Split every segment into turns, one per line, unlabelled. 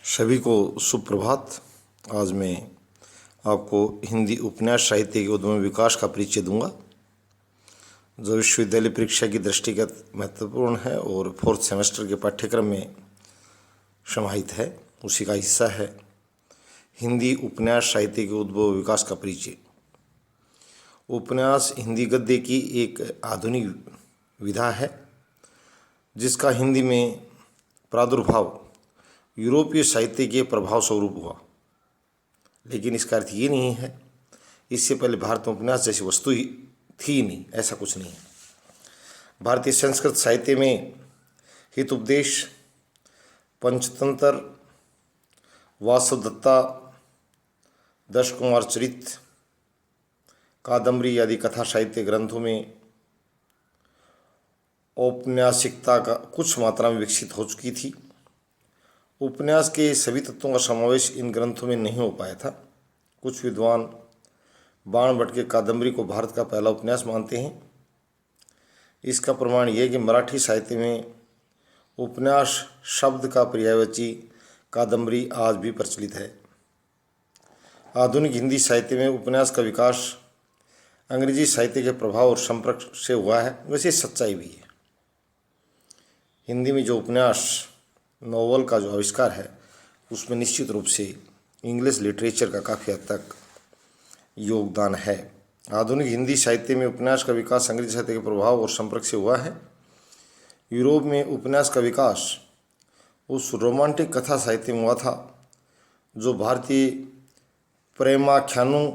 सभी को सुप्रभात। आज मैं आपको हिंदी उपन्यास साहित्य के उद्यम विकास का परिचय दूंगा, जो विश्वविद्यालय परीक्षा की दृष्टिगत महत्वपूर्ण है और फोर्थ सेमेस्टर के पाठ्यक्रम में समाहित है। उसी का हिस्सा है हिंदी उपन्यास साहित्य के उद्भव विकास का परिचय। उपन्यास हिंदी गद्य की एक आधुनिक विधा है, जिसका हिंदी में प्रादुर्भाव यूरोपीय साहित्य के प्रभाव स्वरूप हुआ। लेकिन इसका अर्थ ये नहीं है इससे पहले भारत में उपन्यास जैसी वस्तु ही थी ही नहीं, ऐसा कुछ नहीं है। भारतीय संस्कृत साहित्य में हितोपदेश, पंचतंत्र, वासवदत्ता, दश कुमार चरित, कादम्बरी आदि कथा साहित्य ग्रंथों में औपन्यासिकता का कुछ मात्रा में विकसित हो चुकी थी। उपन्यास के सभी तत्वों का समावेश इन ग्रंथों में नहीं हो पाया था। कुछ विद्वान बाणभट्ट के कादम्बरी को भारत का पहला उपन्यास मानते हैं। इसका प्रमाण यह कि मराठी साहित्य में उपन्यास शब्द का पर्यायवाची कादम्बरी आज भी प्रचलित है। आधुनिक हिंदी साहित्य में उपन्यास का विकास अंग्रेजी साहित्य के प्रभाव और संपर्क से हुआ है, वैसे सच्चाई भी है। हिंदी में जो उपन्यास नॉवल का जो आविष्कार है, उसमें निश्चित रूप से इंग्लिश लिटरेचर का काफ़ी हद तक योगदान है। आधुनिक हिंदी साहित्य में उपन्यास का विकास अंग्रेजी साहित्य के प्रभाव और संपर्क से हुआ है। यूरोप में उपन्यास का विकास उस रोमांटिक कथा साहित्य में हुआ था जो भारतीय प्रेमाख्यानों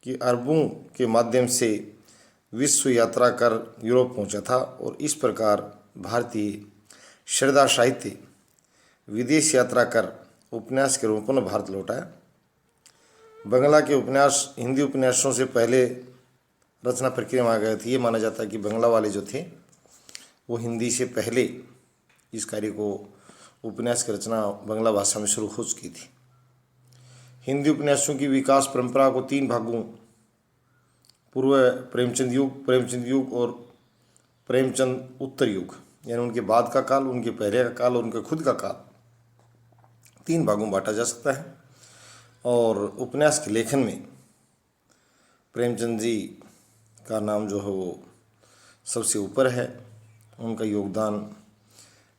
की अरबों के माध्यम से विश्व यात्रा कर यूरोप पहुंचा था, और इस प्रकार भारतीय श्रद्धा साहित्य विदेश यात्रा कर उपन्यास के रूप में भारत लौटा है। बंगला के उपन्यास हिंदी उपन्यासों से पहले रचना प्रक्रिया में आ गए थे। ये माना जाता है कि बंगला वाले जो थे वो हिंदी से पहले इस कार्य को, उपन्यास की रचना बंगला भाषा में शुरू हो चुकी थी। हिंदी उपन्यासों की विकास परंपरा को तीन भागों, पूर्व प्रेमचंद युग और प्रेमचंद उत्तर युग, यानी उनके बाद का काल, उनके पहले का काल और उनके खुद का काल, तीन भागों में बांटा जा सकता है। और उपन्यास के लेखन में प्रेमचंद जी का नाम जो है वो सबसे ऊपर है। उनका योगदान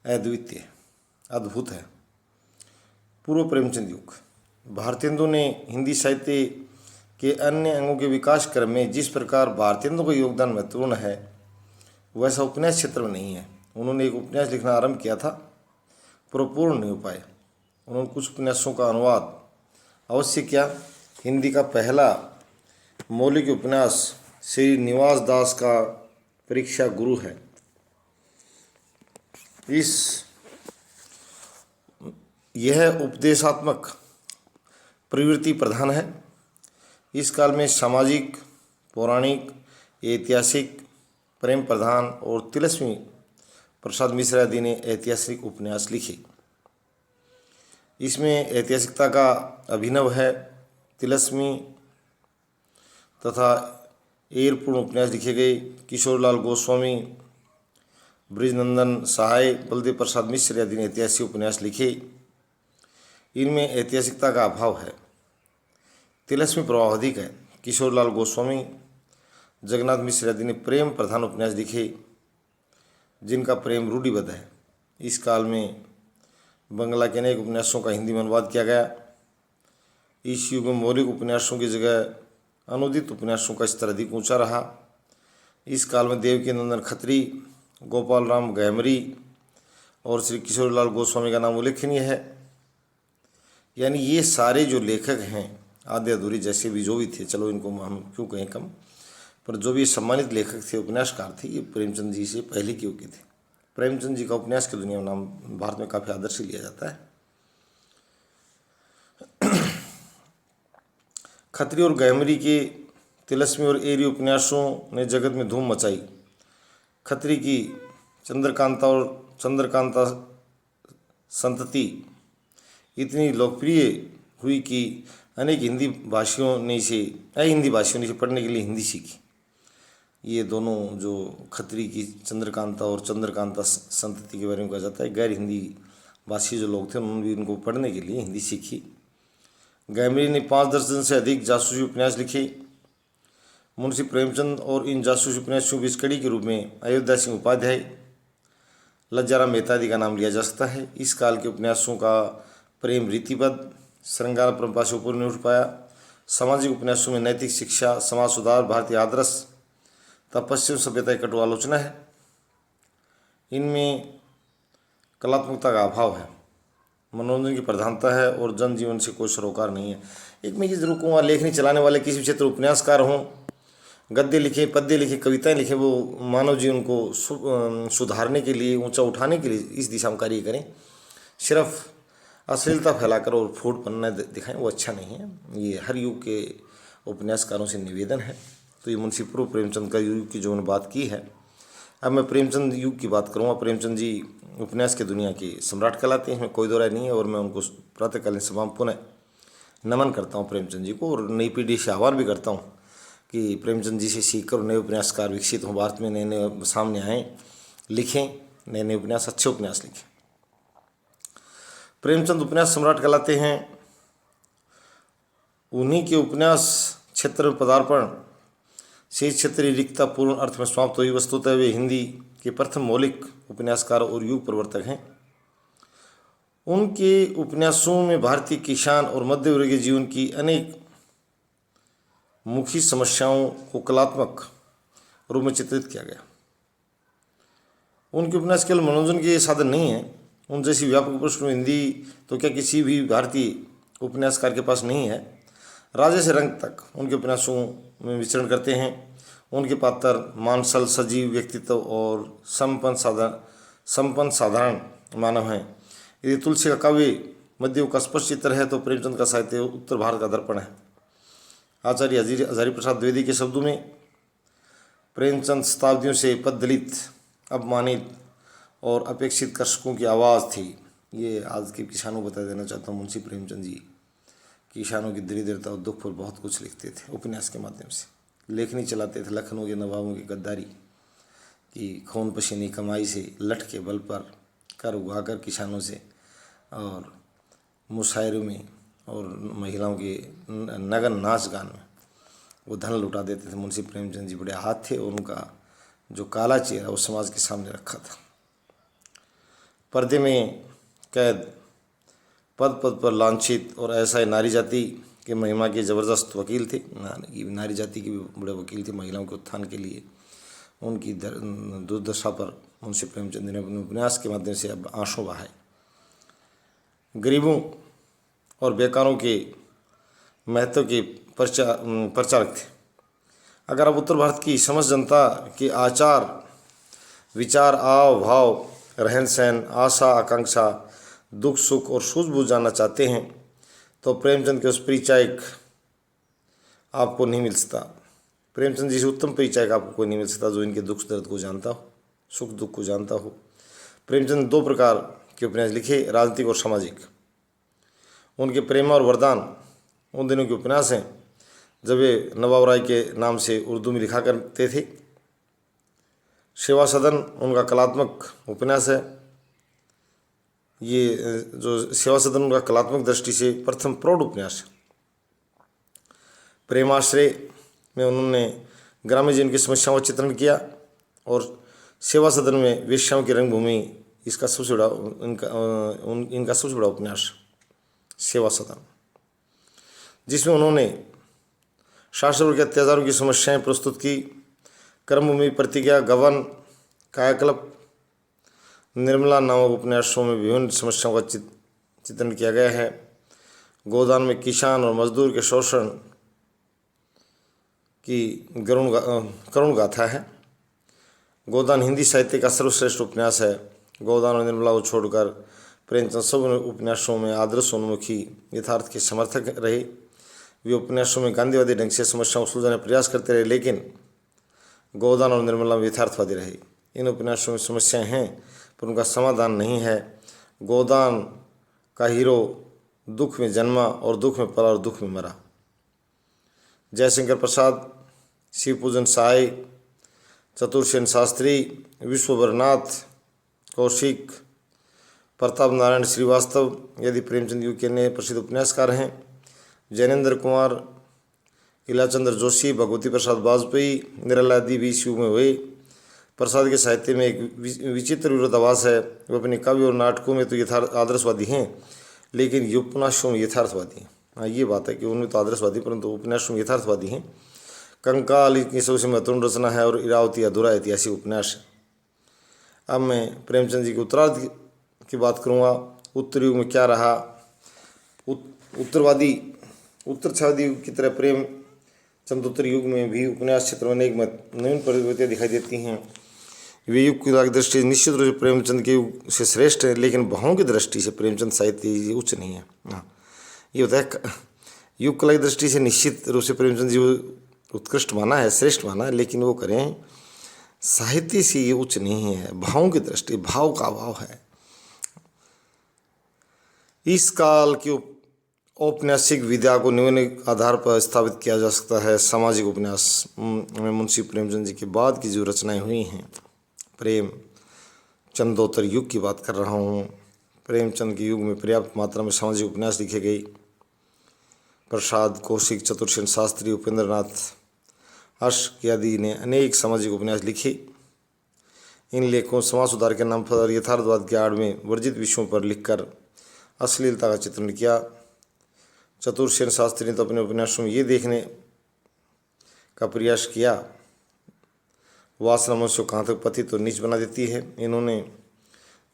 अद्वितीय, अद्भुत है। पूर्व प्रेमचंद युग, भारतेंदु ने हिंदी साहित्य के अन्य अंगों के विकास क्रम में जिस प्रकार भारतेंदु का योगदान महत्वपूर्ण है, वैसा उपन्यास क्षेत्र में नहीं है। उन्होंने एक उपन्यास लिखना आरंभ किया था, पर पूर्ण नहीं हो पाए। उन्होंने कुछ उपन्यासों का अनुवाद अवश्य किया। हिंदी का पहला मौलिक उपन्यास श्री निवास दास का परीक्षा गुरु है। यह उपदेशात्मक प्रवृत्ति प्रधान है। इस काल में सामाजिक, पौराणिक, ऐतिहासिक, प्रेम प्रधान और तिलस्मी प्रसाद मिश्र आदि ने ऐतिहासिक उपन्यास लिखे। इसमें ऐतिहासिकता का अभिनव है। तिलस्मी तथा एरपूर्ण उपन्यास लिखे गए। किशोरलाल गोस्वामी, ब्रिजनंदन सहाय, बलदेव प्रसाद मिश्र आदि ने ऐतिहासिक उपन्यास लिखे। इनमें ऐतिहासिकता का अभाव है। तिलस्मी प्रभाव अधिक है। किशोरलाल गोस्वामी, जगन्नाथ मिश्र आदि ने प्रेम प्रधान उपन्यास लिखे, जिनका प्रेम रूढ़िबद्ध है। इस काल में बंगला के अनेक उपन्यासों का हिंदी में अनुवाद किया गया। इस युग में मौलिक उपन्यासों की जगह अनुदित उपन्यासों का स्तर अधिक ऊंचा रहा। इस काल में देवकी नंदन खत्री, गोपाल राम गहमरी और श्री किशोरलाल गोस्वामी का नाम उल्लेखनीय है। यानी ये सारे जो लेखक हैं, आधे अधूरे जैसे भी जो भी थे, चलो इनको हम क्यों कहें कम, पर जो भी सम्मानित लेखक थे, उपन्यासकार थे, ये प्रेमचंद जी से पहले के युग के थे। प्रेमचंद जी का उपन्यास की दुनिया में नाम भारत में काफ़ी आदर से लिया जाता है। खत्री और गहमरी के तिलस्मी और एरी उपन्यासों ने जगत में धूम मचाई। खत्री की चंद्रकांता और चंद्रकांता संतति इतनी लोकप्रिय हुई कि अनेक हिंदी भाषियों ने इसे पढ़ने के लिए हिंदी सीखी। ये दोनों जो खत्री की चंद्रकांता और चंद्रकांता संतति के बारे में कहा जाता है, गैर हिंदी वासी जो लोग थे उन्होंने भी इनको पढ़ने के लिए हिंदी सीखी। गैमरी ने 5 दर्जन से अधिक जासूसी उपन्यास लिखे। मुंशी प्रेमचंद और इन जासूसी उपन्यासों की बीच कड़ी के रूप में अयोध्या सिंह उपाध्याय, लज्जाराम मेहता आदि का नाम लिया जा सकता है। इस काल के उपन्यासों का प्रेम रीतिबद्ध श्रृंगार परंपरा से ऊपर नहीं उठ पाया। सामाजिक उपन्यासों में नैतिक शिक्षा, समाज सुधार, भारतीय आदर्श तथा पश्चिम सभ्यता की कटु आलोचना है। इनमें कलात्मकता का अभाव है, मनोरंजन की प्रधानता है और जनजीवन से कोई सरोकार नहीं है। एक मैं ये जरूर कहूँगा, लेखनी चलाने वाले किसी क्षेत्र उपन्यासकार हों, गद्य लिखे, पद्य लिखे, कविताएं लिखे, वो मानव जीवन को सुधारने के लिए, ऊंचा उठाने के लिए इस दिशा में कार्य करें। सिर्फ अश्लीलता फैलाकर और फूट पन्ना दिखाएं, वो अच्छा नहीं है। ये हर युग के उपन्यासकारों से निवेदन है। तो ये मुंशी पूर्व प्रेमचंद का युग की जो मैंने बात की है। अब मैं प्रेमचंद युग की बात करूँगा। प्रेमचंद जी उपन्यास की दुनिया के सम्राट कहलाते हैं, इसमें कोई दो राय नहीं है। और मैं उनको प्रातःकालीन सभा में पुनः नमन करता हूँ प्रेमचंद जी को, और नई पीढ़ी से आह्वान भी करता हूँ कि प्रेमचंद जी से सीखकर नए उपन्यासकार विकसित हों, भारत में नए नए सामने आएँ, लिखें नए नए उपन्यास, अच्छे उपन्यास लिखें। प्रेमचंद उपन्यास सम्राट कहलाते हैं। उन्हीं के उपन्यास क्षेत्र में पदार्पण से क्षेत्रीय रिक्तता पूर्ण अर्थ में समाप्त हुई। वस्तुतः वे हिंदी के प्रथम मौलिक उपन्यासकार और युग प्रवर्तक हैं। उनके उपन्यासों में भारतीय किसान और मध्यवर्गीय जीवन की अनेक मुखी समस्याओं को कलात्मक रूप में चित्रित किया गया। उनके उपन्यास केवल मनोरंजन के साधन नहीं है। उन जैसी व्यापक पृष्ठभूमि हिंदी तो क्या किसी भी भारतीय उपन्यासकार के पास नहीं है। राजे से रंग तक उनके उपन्यासों में विचरण करते हैं। उनके पात्र मानसल, सजीव व्यक्तित्व और संपन्न साधारण मानव हैं। यदि तुलसी का काव्य मध्य का स्पष्ट चित्र है तो प्रेमचंद का साहित्य उत्तर भारत का दर्पण है। आचार्य हजारी प्रसाद द्विवेदी के शब्दों में प्रेमचंद शताब्दियों से पददलित, अपमानित और अपेक्षित कृषकों की आवाज़ थी। ये आज के किसानों को बता देना चाहता हूँ। मुंशी प्रेमचंद जी किसानों की दरिद्रता और दुख पर बहुत कुछ लिखते थे उपन्यास के माध्यम से। लेखनी चलाते थे लखनऊ के नवाबों की गद्दारी की खून पसीने कमाई से लठ के बल पर कर उगाकर किसानों से, और मुशायरों में और महिलाओं के नगन नाच गान में वो धन लुटा देते थे। मुंशी प्रेमचंद जी बड़े हाथ थे और उनका जो काला चेहरा वो समाज के सामने रखा था। पर्दे में कैद, पद पद पर लांछित और ऐसा नारी जाति के महिमा के ज़बरदस्त वकील थे। नारी जाति के भी बड़े वकील थे महिलाओं के उत्थान के लिए। उनकी दुर्दशा पर मुंशी प्रेमचंद ने अपने उपन्यास के माध्यम से अब आंसू बहाए। गरीबों और बेकारों के महत्व के प्रचारक थे। अगर आप उत्तर भारत की समस्त जनता के आचार विचार, आव भाव, रहन सहन, आशा आकांक्षा, दुख सुख और सूझबूझ जानना चाहते हैं तो प्रेमचंद के उस परिचायक आपको नहीं मिल सकता। प्रेमचंद जी से उत्तम परिचायक आपको कोई नहीं मिल सकता जो इनके दुख दर्द को जानता हो, सुख दुख को जानता हो। प्रेमचंद 2 प्रकार के उपन्यास लिखे, राजनीतिक और सामाजिक। उनके प्रेम और वरदान उन दिनों के उपन्यास हैं जब वे नवाब राय के नाम से उर्दू में लिखा करते थे। सेवा सदन उनका कलात्मक उपन्यास है। ये जो सेवा सदन उनका कलात्मक दृष्टि से प्रथम प्रौढ़ उपन्यास है। प्रेमाश्रय में उन्होंने ग्रामीण जीवन की समस्याओं का चित्रण किया, और सेवा सदन में वेश्याओं की रंगभूमि इसका सबसे बड़ा इनका सबसे बड़ा उपन्यास सेवा सदन, जिसमें उन्होंने शासन के अत्याचारों की समस्याएं प्रस्तुत की। कर्मभूमि, प्रतिज्ञा, गबन, कायाकल्प, निर्मला नामक उपन्यासों में विभिन्न समस्याओं का चित्रण किया गया है। गोदान में किसान और मजदूर के शोषण की करुण गाथा है। गोदान हिंदी साहित्य का सर्वश्रेष्ठ उपन्यास है। गोदान और निर्मला को छोड़कर प्रेमचंद सब उपन्यासों में आदर्श उन्मुखी यथार्थ के समर्थक रहे। वे उपन्यासों में गांधीवादी ढंग से समस्याओं को सुलझाने का प्रयास करते रहे, लेकिन गोदान और निर्मला में यथार्थवादी रहे। इन उपन्यासों में समस्याएं हैं पर उनका समाधान नहीं है। गोदान का हीरो दुख में जन्मा और दुख में पला और दुख में मरा। जयशंकर प्रसाद, शिवपूजन साय, चतुर्सेन शास्त्री, विश्वभरनाथ कौशिक, प्रताप नारायण श्रीवास्तव यदि प्रेमचंद युग के नए प्रसिद्ध उपन्यासकार हैं। जैनेन्द्र कुमार, इलाचंद्र जोशी, भगवती प्रसाद वाजपेयी, निरालादि भी इस युग में हुए। प्रसाद के साहित्य में एक विचित्र विरोधाभास है। वो अपने काव्य और नाटकों में तो यथार्थ आदर्शवादी हैं, लेकिन उपन्यासों में यथार्थवादी हैं। हाँ, ये बात है कि उनमें तो आदर्शवादी परंतु उपन्यासों में यथार्थवादी हैं। कंकाल इनकी सबसे महत्वपूर्ण रचना है और इरावती अधूरा ऐतिहासिक उपन्यास है। अब मैं प्रेमचंद जी के उत्तरार्ध की बात करूँगा। उत्तर युग में क्या रहा। उत्तरछादी युग की तरह प्रेमचंदोत्तर युग में भी उपन्यास क्षेत्र में अनेक नवीन प्रवृत्तियाँ दिखाई देती हैं। वे युग की दृष्टि निश्चित रूप से प्रेमचंद के युग से श्रेष्ठ है, लेकिन भावों की दृष्टि से प्रेमचंद साहित्य उच्च नहीं है। हाँ, ये होता है। युग कला की दृष्टि से निश्चित रूप से प्रेमचंद जी उत्कृष्ट माना है, श्रेष्ठ माना है, लेकिन वो करें साहित्य से ये उच्च नहीं है। भावों की दृष्टि, भाव का अभाव है। इस काल की औपन्यासिक विधा को निम्न आधार पर स्थापित किया जा सकता है। सामाजिक उपन्यास में मुंशी प्रेमचंद जी के बाद की जो रचनाएं हुई हैं, प्रेमचंदोत्तर युग की बात कर रहा हूँ। प्रेमचंद के युग में पर्याप्त मात्रा में सामाजिक उपन्यास लिखे गए। प्रसाद, कौशिक, चतुरसेन शास्त्री, उपेंद्र नाथ अश्क आदि ने अनेक सामाजिक उपन्यास लिखे। इन लेखों समाज सुधार के नाम पर यथार्थवाद के आड़ में वर्जित विषयों पर लिखकर अश्लीलता का चित्रण किया। चतुरसेन शास्त्री ने तो अपने उपन्यासों में ये देखने का प्रयास किया वासना मनुष्य को कहाँ तक पतित और नीच बना देती है। इन्होंने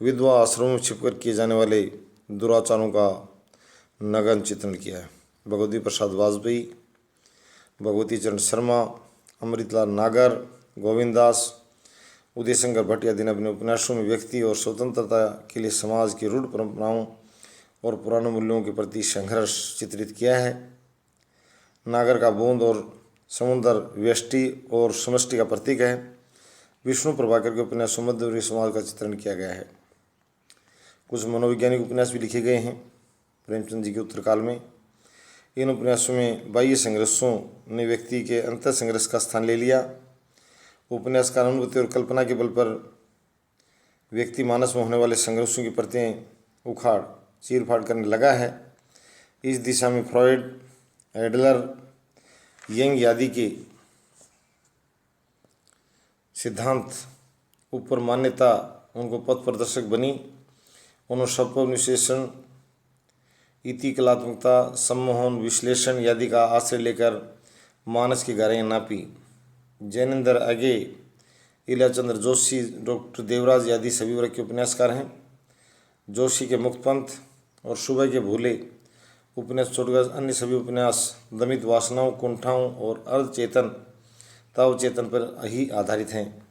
विधवा आश्रमों में छिपकर किए जाने वाले दुराचारों का नग्न चित्रण किया है। भगवती प्रसाद वाजपेयी, भगवती चरण शर्मा, अमृतलाल नागर, गोविंद दास, उदय शंकर भट्ट आदि ने अपने उपन्यासों में व्यक्ति और स्वतंत्रता के लिए समाज की रूढ़ परंपराओं और पुराने मूल्यों के प्रति संघर्ष चित्रित किया है। नागर का बूंद और समुद्र व्यष्टि और समष्टि का प्रतीक है। विष्णु प्रभाकर के उपन्यासों में मध्यवर्गीय समाज का चित्रण किया गया है। कुछ मनोवैज्ञानिक उपन्यास भी लिखे गए हैं प्रेमचंद जी के उत्तरकाल में। इन उपन्यासों में बाह्य संघर्षों ने व्यक्ति के अंतर संघर्ष का स्थान ले लिया। उपन्यासकार अनुभूति और कल्पना के बल पर व्यक्ति मानस में होने वाले संघर्षों की परतें उखाड़ चीर-फाड़ करने लगा है। इस दिशा में फ्रॉइड, एडलर, यंग आदि के सिद्धांत ऊपर मान्यता उनको पथ प्रदर्शक बनी। उन्होंने शब्द विश्लेषण, इति कलात्मकता, सम्मोहन, विश्लेषण आदि का आश्रय लेकर मानस की गहराइयाँ नापी। जैनेन्द्र अगे, इलाचंद्र जोशी, डॉक्टर देवराज आदि सभी वर्ग के उपन्यासकार हैं। जोशी के मुक्तपंथ और सुबह के भूले उपन्यास छोड़कर अन्य सभी उपन्यास दमित वासनाओं, कुंठाओं और अर्धचेतन तवचेतन पर ही आधारित हैं।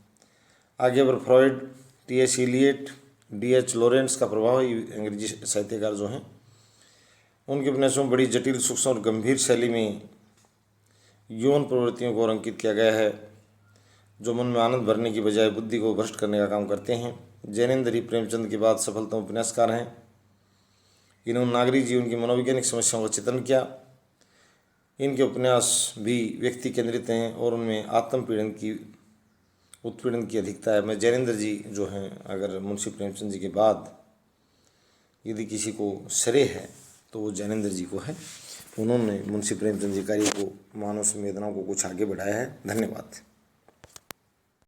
आगे पर Freud, T S. Eliot, D H. Lawrence का प्रभाव अंग्रेजी साहित्यकार जो हैं उनके उपन्यासों में बड़ी जटिल, सूक्ष्म और गंभीर शैली में यौन प्रवृत्तियों को अंकित किया गया है, जो मन में आनंद भरने की बजाय बुद्धि को भ्रष्ट करने का काम करते हैं। जैनेन्द्र ही प्रेमचंद के बाद सफलतम उपन्यासकार हैं। इन्होंने नागरिक जीवन की मनोवैज्ञानिक समस्याओं का चित्रण किया। इनके उपन्यास भी व्यक्ति केंद्रित हैं और उनमें उत्पीड़न की अधिकता है। मैं जैनेन्द्र जी जो हैं, अगर मुंशी प्रेमचंद जी के बाद यदि किसी को श्रेय है तो वो जैनेन्द्र जी को है। उन्होंने मुंशी प्रेमचंद जी कार्य को, मानव संवेदनाओं को कुछ आगे बढ़ाया है। धन्यवाद।